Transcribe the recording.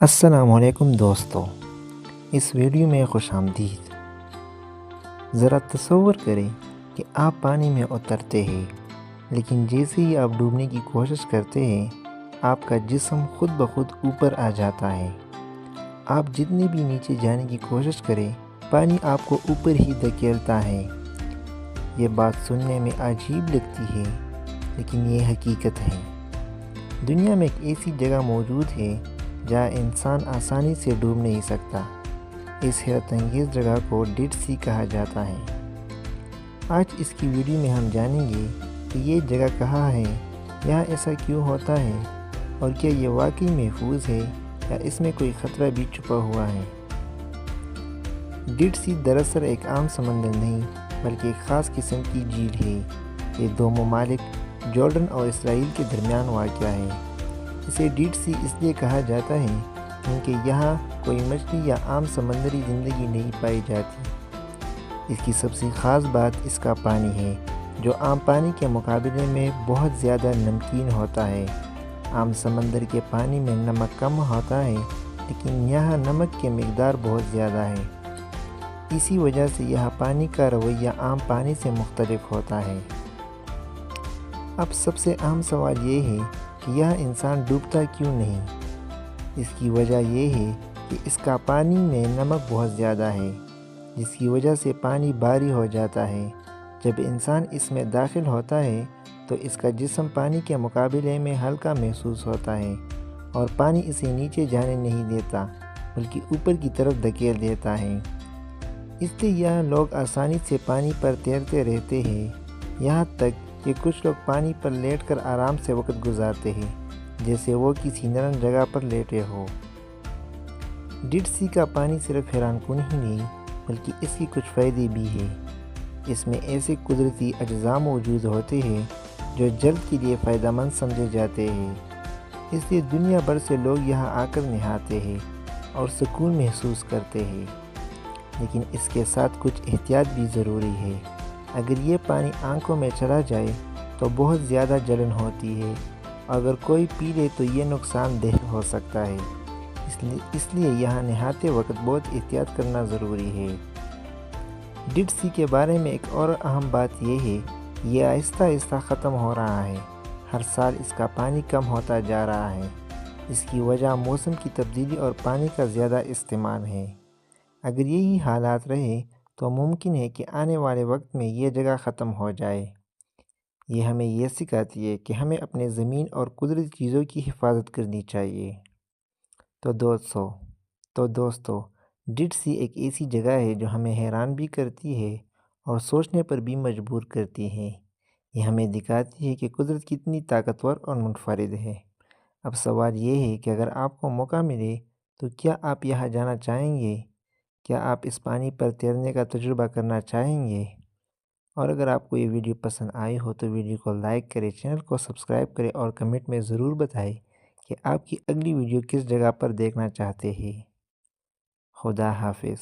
السلام علیکم دوستو، اس ویڈیو میں خوش آمدید۔ ذرا تصور کریں کہ آپ پانی میں اترتے ہیں، لیکن جیسے ہی آپ ڈوبنے کی کوشش کرتے ہیں آپ کا جسم خود بخود اوپر آ جاتا ہے۔ آپ جتنے بھی نیچے جانے کی کوشش کریں پانی آپ کو اوپر ہی دھکیلتا ہے۔ یہ بات سننے میں عجیب لگتی ہے، لیکن یہ حقیقت ہے۔ دنیا میں ایک ایسی جگہ موجود ہے جہاں انسان آسانی سے ڈوب نہیں سکتا۔ اس حیرت انگیز جگہ کو ڈیڈ سی کہا جاتا ہے۔ آج اس کی ویڈیو میں ہم جانیں گے کہ یہ جگہ کہاں ہے، یہاں ایسا کیوں ہوتا ہے، اور کیا یہ واقعی محفوظ ہے یا اس میں کوئی خطرہ بھی چھپا ہوا ہے۔ ڈیڈ سی دراصل ایک عام سمندر نہیں بلکہ ایک خاص قسم کی جھیل ہے۔ یہ دو ممالک جارڈن اور اسرائیل کے درمیان واقع ہے۔ اسے ڈیڈ سی اس لیے کہا جاتا ہے کیونکہ یہاں کوئی مچھلی یا عام سمندری زندگی نہیں پائی جاتی۔ اس کی سب سے خاص بات اس کا پانی ہے، جو عام پانی کے مقابلے میں بہت زیادہ نمکین ہوتا ہے۔ عام سمندر کے پانی میں نمک کم ہوتا ہے، لیکن یہاں نمک کی مقدار بہت زیادہ ہے۔ اسی وجہ سے یہاں پانی کا رویہ عام پانی سے مختلف ہوتا ہے۔ اب سب سے اہم سوال یہ ہے کہ یہاں انسان ڈوبتا کیوں نہیں؟ اس کی وجہ یہ ہے کہ اس کا پانی میں نمک بہت زیادہ ہے، جس کی وجہ سے پانی بھاری ہو جاتا ہے۔ جب انسان اس میں داخل ہوتا ہے تو اس کا جسم پانی کے مقابلے میں ہلکا محسوس ہوتا ہے، اور پانی اسے نیچے جانے نہیں دیتا بلکہ اوپر کی طرف دھکیل دیتا ہے۔ اس لیے یہاں لوگ آسانی سے پانی پر تیرتے رہتے ہیں، یہاں تک کہ کچھ لوگ پانی پر لیٹ کر آرام سے وقت گزارتے ہیں، جیسے وہ کسی نرم جگہ پر لیٹے ہو۔ ڈیڈ سی کا پانی صرف حیران کن ہی نہیں بلکہ اس کی کچھ فائدے بھی ہیں۔ اس میں ایسے قدرتی اجزاء موجود ہوتے ہیں جو جلد کے لیے فائدہ مند سمجھے جاتے ہیں۔ اس لیے دنیا بھر سے لوگ یہاں آ کر نہاتے ہیں اور سکون محسوس کرتے ہیں۔ لیکن اس کے ساتھ کچھ احتیاط بھی ضروری ہے۔ اگر یہ پانی آنکھوں میں چلا جائے تو بہت زیادہ جلن ہوتی ہے، اور اگر کوئی پی لے تو یہ نقصان دہ ہو سکتا ہے۔ اس لیے یہاں نہاتے وقت بہت احتیاط کرنا ضروری ہے۔ ڈیڈ سی کے بارے میں ایک اور اہم بات یہ ہے کہ یہ آہستہ آہستہ ختم ہو رہا ہے۔ ہر سال اس کا پانی کم ہوتا جا رہا ہے۔ اس کی وجہ موسم کی تبدیلی اور پانی کا زیادہ استعمال ہے۔ اگر یہی حالات رہے تو ممکن ہے کہ آنے والے وقت میں یہ جگہ ختم ہو جائے۔ یہ ہمیں یہ سکھاتی ہے کہ ہمیں اپنے زمین اور قدرتی چیزوں کی حفاظت کرنی چاہیے۔ تو دوستو ڈیڈ سی ایک ایسی جگہ ہے جو ہمیں حیران بھی کرتی ہے اور سوچنے پر بھی مجبور کرتی ہے۔ یہ ہمیں دکھاتی ہے کہ قدرت کتنی طاقتور اور منفرد ہے۔ اب سوال یہ ہے کہ اگر آپ کو موقع ملے تو کیا آپ یہاں جانا چاہیں گے؟ کیا آپ اس پانی پر تیرنے کا تجربہ کرنا چاہیں گے؟ اور اگر آپ کو یہ ویڈیو پسند آئی ہو تو ویڈیو کو لائک کریں، چینل کو سبسکرائب کریں اور کمنٹ میں ضرور بتائیں کہ آپ کی اگلی ویڈیو کس جگہ پر دیکھنا چاہتے ہیں۔ خدا حافظ۔